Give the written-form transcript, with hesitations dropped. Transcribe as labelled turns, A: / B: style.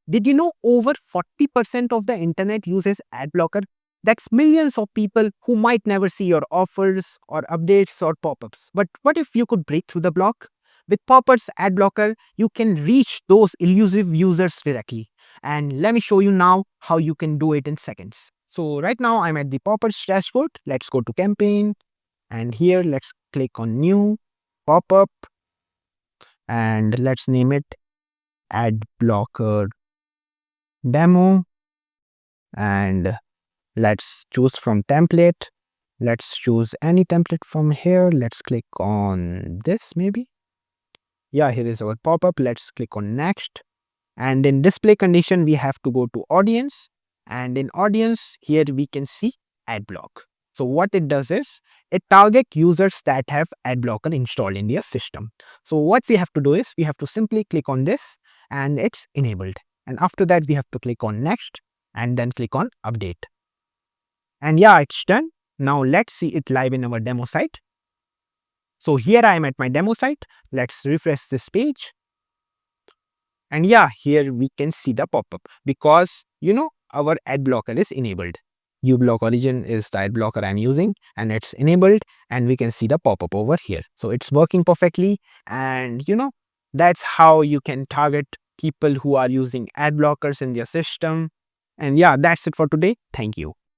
A: Did you know over 40% of the internet uses ad blocker? That's millions of people who might never see your offers or updates or pop-ups. But what if you could break through the block? With Popper's ad blocker, you can reach those elusive users directly. And let me show you now how you can do it in seconds. So right now I'm at the Popper's dashboard. Let's go to campaign, and here let's click on new pop-up, and let's name it ad blocker demo, and let's choose from template. Let's choose any template from here. Let's click on this maybe. Yeah, here is our pop-up. Let's click on next. And in display condition, we have to go to audience. And in audience, here we can see ad block. So what it does is it targets users that have ad blocker installed in their system. So what we have to do is we have to simply click on this and it's enabled. And after that, we have to click on next and then click on update. And yeah, it's done. Now let's see it live in our demo site. So here I am at my demo site. Let's refresh this page. And yeah, here we can see the pop-up because, our ad blocker is enabled. uBlock Origin is the ad blocker I'm using and it's enabled, and we can see the pop-up over here. So it's working perfectly, and that's how you can target people who are using ad blockers in their system. And yeah, that's it for today. Thank you.